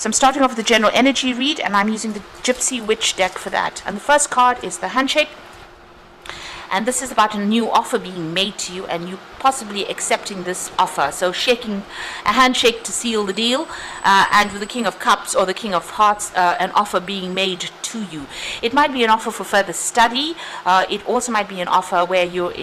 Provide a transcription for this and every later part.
So I'm starting off with the general energy read, and I'm using the Gypsy Witch deck for that. And the first card is the handshake. And this is about a new offer being made to you and you possibly accepting this offer. So shaking a handshake to seal the deal, and with the King of Cups or the King of Hearts, an offer being made to you. It might be an offer for further study. It also might be an offer where you're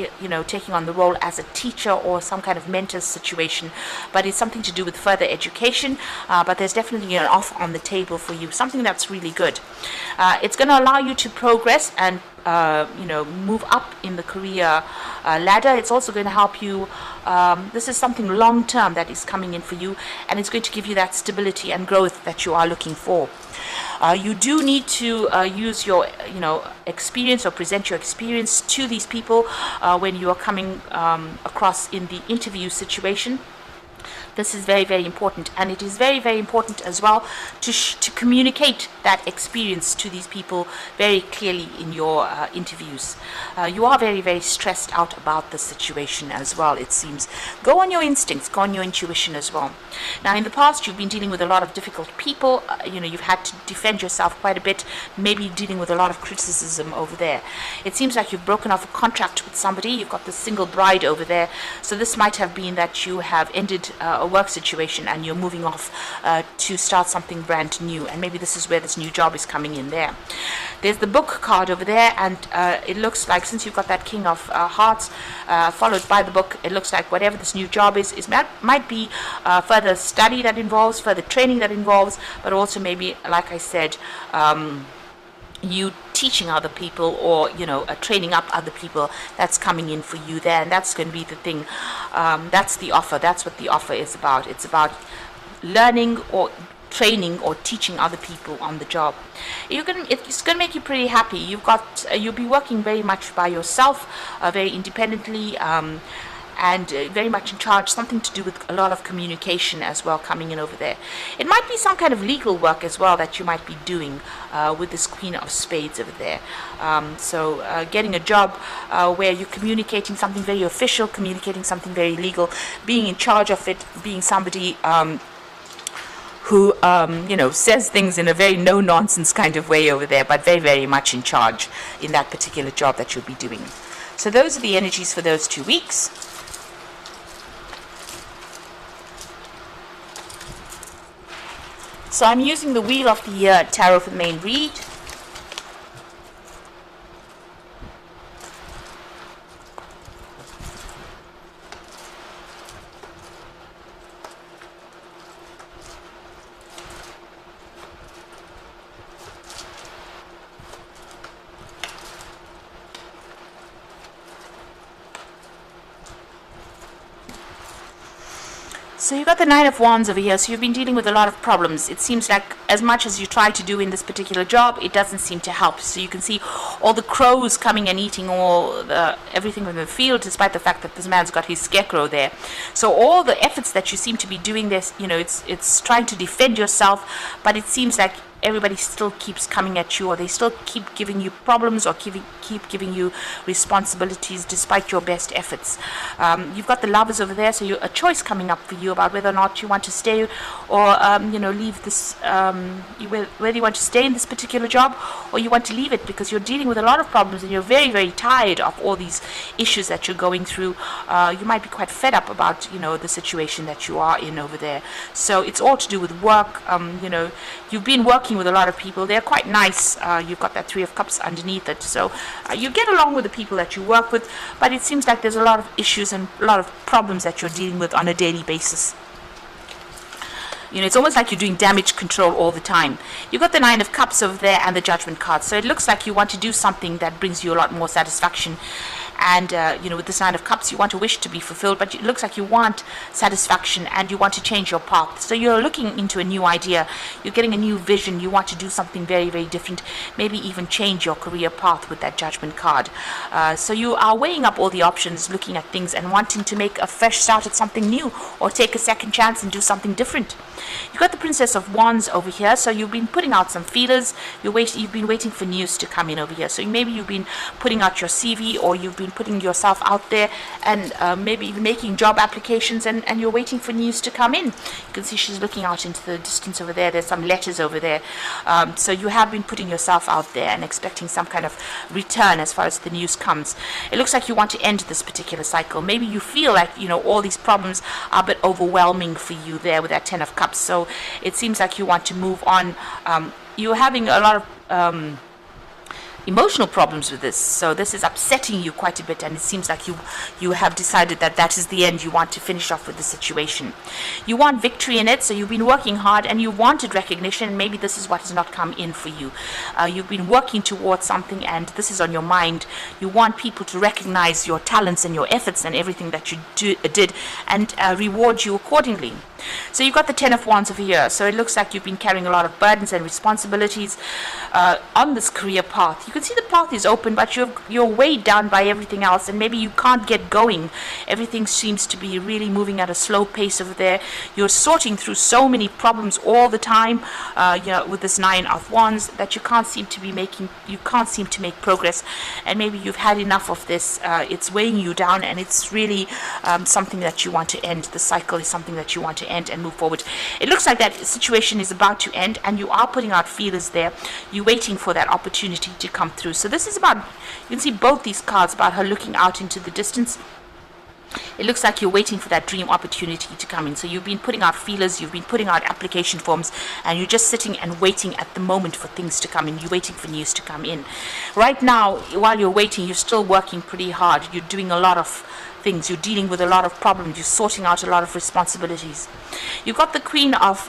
taking on the role as a teacher or some kind of mentor situation, but it's something to do with further education. But there's definitely an offer on the table for you, something that's really good. It's going to allow you to progress and move up in the career ladder. It's also going to help you. This is something long term that is coming in for you, and it's going to give you that stability and growth that you are looking for. You do need to use your experience or present your experience to these people when you are coming across in the interview situation. This is very, very important, and it is very, very important as well to communicate that experience to these people very clearly in your interviews. You are very, very stressed out about the situation as well, it seems. Go on your instincts, go on your intuition as well. Now, in the past, you've been dealing with a lot of difficult people. You've had to defend yourself quite a bit, maybe dealing with a lot of criticism over there. It seems like you've broken off a contract with somebody. You've got the single bride over there. So this might have been that you have ended a work situation and you're moving off to start something brand new, and maybe this is where this new job is coming in there. There's the book card over there, and it looks like, since you've got that King of Hearts followed by the book, it looks like whatever this new job is might be further study that involves, further training that involves, but also maybe, like I said, you teaching other people or training up other people. That's coming in for you there, and that's going to be the thing. That's the offer. That's what the offer is about. It's about learning or training or teaching other people on the job. It's going to make you pretty happy. You'll be working very much by yourself, very independently, and very much in charge, something to do with a lot of communication as well coming in over there. It might be some kind of legal work as well that you might be doing with this Queen of Spades over there. So getting a job where you're communicating something very official, communicating something very legal, being in charge of it, being somebody who says things in a very no-nonsense kind of way over there, but very, very much in charge in that particular job that you'll be doing. So those are the energies for those 2 weeks. So I'm using the Wheel of the Year Tarot for the main read. So you've got the Nine of Wands over here, so you've been dealing with a lot of problems. It seems like as much as you try to do in this particular job, it doesn't seem to help. So you can see all the crows coming and eating everything from the field, despite the fact that this man's got his scarecrow there. So all the efforts that you seem to be doing this, it's trying to defend yourself, but it seems like everybody still keeps coming at you, or they still keep giving you problems, or keep giving you responsibilities despite your best efforts. You've got the Lovers over there, so a choice coming up for you about whether or not you want to stay or leave this, whether you want to stay in this particular job or you want to leave it, because you're dealing with a lot of problems and you're very, very tired of all these issues that you're going through. You might be quite fed up about the situation that you are in over there. So it's all to do with work. You've been working with a lot of people. They're quite nice. You've got that Three of Cups underneath it, so you get along with the people that you work with, but it seems like there's a lot of issues and a lot of problems that you're dealing with on a daily basis. It's almost like you're doing damage control all the time. You've got the Nine of Cups over there and the Judgment card, so it looks like you want to do something that brings you a lot more satisfaction. And with this Nine of Cups, you want a wish to be fulfilled, but it looks like you want satisfaction and you want to change your path. So you're looking into a new idea. You're getting a new vision. You want to do something very, very different. Maybe even change your career path with that Judgment card. So you are weighing up all the options, looking at things and wanting to make a fresh start at something new, or take a second chance and do something different. You've got the Princess of Wands over here, so you've been putting out some feelers. You've been waiting for news to come in over here. So maybe you've been putting out your CV, or you've been been putting yourself out there and maybe even making job applications, and you're waiting for news to come in. You can see she's looking out into the distance over there. There's some letters over there. So you have been putting yourself out there and expecting some kind of return as far as the news comes. It looks like you want to end this particular cycle. Maybe you feel like, all these problems are a bit overwhelming for you there with that Ten of Cups. So it seems like you want to move on. You're having a lot of emotional problems with this, so this is upsetting you quite a bit, and it seems like you have decided that is the end. You want to finish off with the situation. You want victory in it, so you've been working hard and you wanted recognition. Maybe this is what has not come in for you. You've been working towards something, and this is on your mind. You want people to recognize your talents and your efforts and everything that you did, and reward you accordingly. So you've got the Ten of Wands over here. So it looks like you've been carrying a lot of burdens and responsibilities on this career path. You can see the path is open, but you're weighed down by everything else, and maybe you can't get going. Everything seems to be really moving at a slow pace over there. You're sorting through so many problems all the time, with this Nine of Wands, that you can't seem to make progress. And maybe you've had enough of this. It's weighing you down, and it's really something that you want to end. The cycle is something that you want to end and move forward. It looks like that situation is about to end, and you are putting out feelers there. You're waiting for that opportunity to come through. So this is about, you can see both these cards about her looking out into the distance. It looks like you're waiting for that dream opportunity to come in. So you've been putting out feelers, you've been putting out application forms, and you're just sitting and waiting at the moment for things to come in. You're waiting for news to come in. Right now, while you're waiting, you're still working pretty hard. You're doing a lot of things. You're dealing with a lot of problems. You're sorting out a lot of responsibilities. You've got the Queen of,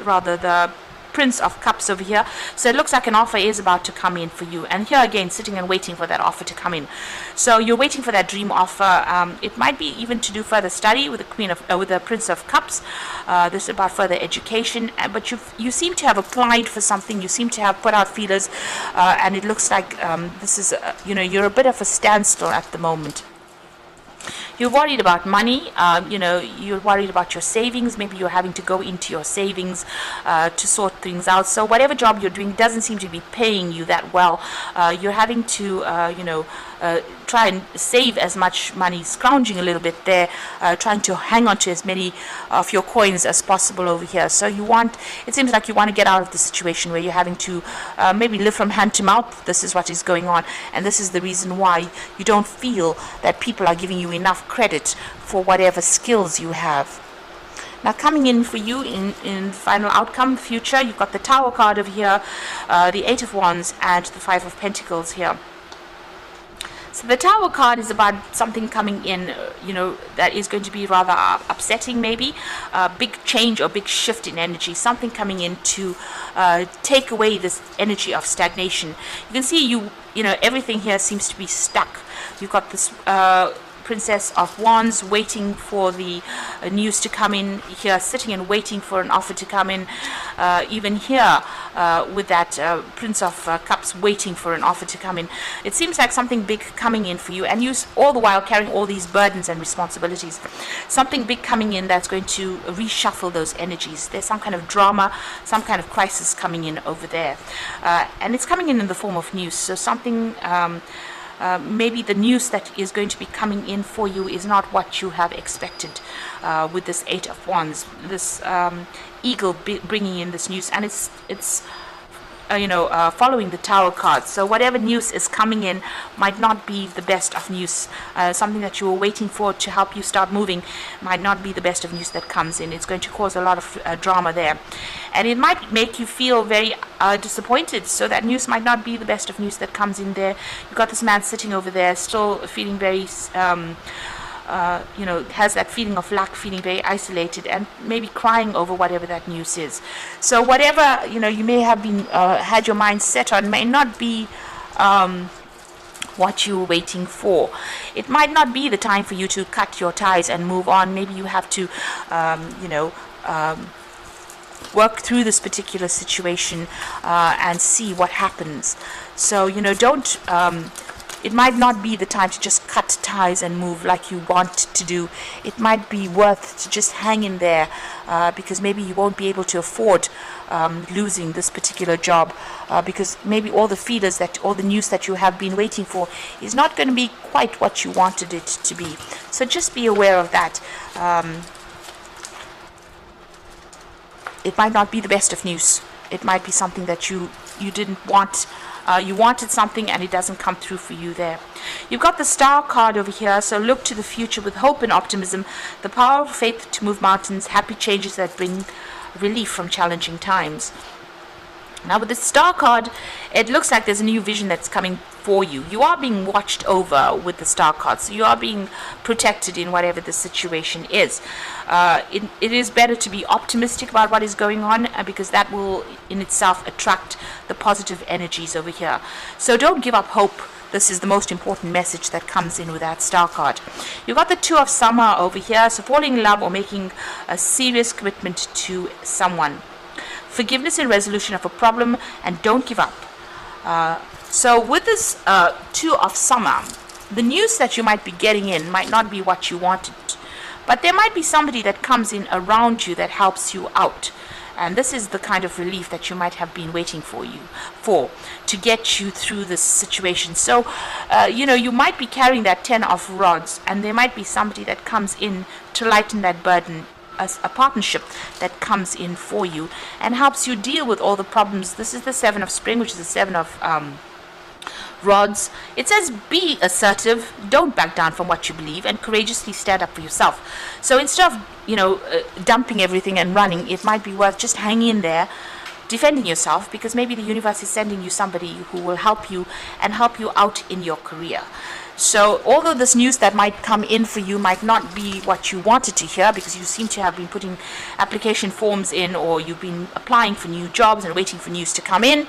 the Prince of Cups over here. So it looks like an offer is about to come in for you. And here again, sitting and waiting for that offer to come in. So you're waiting for that dream offer. It might be even to do further study with the Prince of Cups. This is about further education. But you seem to have applied for something. You seem to have put out feelers, and it looks like this is you're a bit of a standstill at the moment. You're worried about money, you're worried about your savings. Maybe you're having to go into your savings to sort things out. So whatever job you're doing doesn't seem to be paying you that well. You're having to, try and save as much money, scrounging a little bit there, trying to hang on to as many of your coins as possible over here. So it seems like you want to get out of the situation where you're having to maybe live from hand to mouth. This is what is going on, and this is the reason why you don't feel that people are giving you enough credit for whatever skills you have. Now coming in for you in final outcome, future, you've got the Tower card over here, the Eight of Wands, and the Five of Pentacles here. So the Tower card is about something coming in, that is going to be rather upsetting, maybe a big change or big shift in energy, something coming in to take away this energy of stagnation. You can see everything here seems to be stuck. You've got this Princess of Wands waiting for the news to come in here, sitting and waiting for an offer to come in. Even here with that Prince of Cups waiting for an offer to come in. It seems like something big coming in for you, and you all the while carrying all these burdens and responsibilities. Something big coming in that's going to reshuffle those energies. There's some kind of drama, some kind of crisis coming in over there. And it's coming in the form of news. So something... maybe the news that is going to be coming in for you is not what you have expected with this Eight of Wands, this eagle bringing in this news, and it's following the Tower card. So whatever news is coming in might not be the best of news. Something that you were waiting for to help you start moving might not be the best of news that comes in. It's going to cause a lot of drama there. And it might make you feel very disappointed. So that news might not be the best of news that comes in there. You've got this man sitting over there still feeling very... has that feeling of lack, feeling very isolated, and maybe crying over whatever that news is. So whatever, you may have been, had your mind set on may not be what you were waiting for. It might not be the time for you to cut your ties and move on. Maybe you have to, work through this particular situation and see what happens. So, don't it might not be the time to just cut ties and move like you want to do. It might be worth to just hang in there, because maybe you won't be able to afford losing this particular job, because maybe all the news that you have been waiting for is not going to be quite what you wanted it to be. So just be aware of that. It might not be the best of news. It might be something that you didn't want. You wanted something and it doesn't come through for you there. You've got the Star card over here, so look to the future with hope and optimism, the power of faith to move mountains, happy changes that bring relief from challenging times. Now with the Star card, it looks like there's a new vision that's coming for you. You are being watched over with the Star card, so you are being protected in whatever the situation is. It is better to be optimistic about what is going on, because that will in itself attract the positive energies over here. So don't give up hope. This is the most important message that comes in with that Star card. You've got the Two of Summer over here, so falling in love or making a serious commitment to someone. Forgiveness and resolution of a problem, and don't give up. So with this Two of Summer, the news that you might be getting in might not be what you wanted, but there might be somebody that comes in around you that helps you out. And this is the kind of relief that you might have been waiting for to get you through this situation. So, you might be carrying that 10 of Rods, and there might be somebody that comes in to lighten that burden, a partnership that comes in for you and helps you deal with all the problems. This is the 7 of Spring, which is the 7 of Rods. It says be assertive, don't back down from what you believe, and courageously stand up for yourself. So instead of dumping everything and running, it might be worth just hanging in there, defending yourself, because maybe the universe is sending you somebody who will help you and help you out in your career. So although this news that might come in for you might not be what you wanted to hear, because you seem to have been putting application forms in, or you've been applying for new jobs and waiting for news to come in,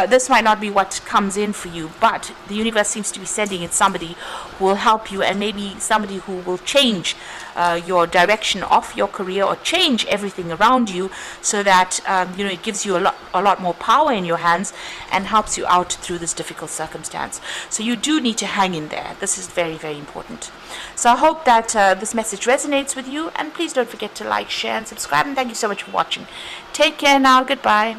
this might not be what comes in for you, but the universe seems to be sending in somebody who will help you, and maybe somebody who will change your direction of your career, or change everything around you, so that it gives you a lot more power in your hands and helps you out through this difficult circumstance. So you do need to hang in there. This is very, very important. So I hope that this message resonates with you, and please don't forget to like, share, and subscribe, and thank you so much for watching. Take care now. Goodbye.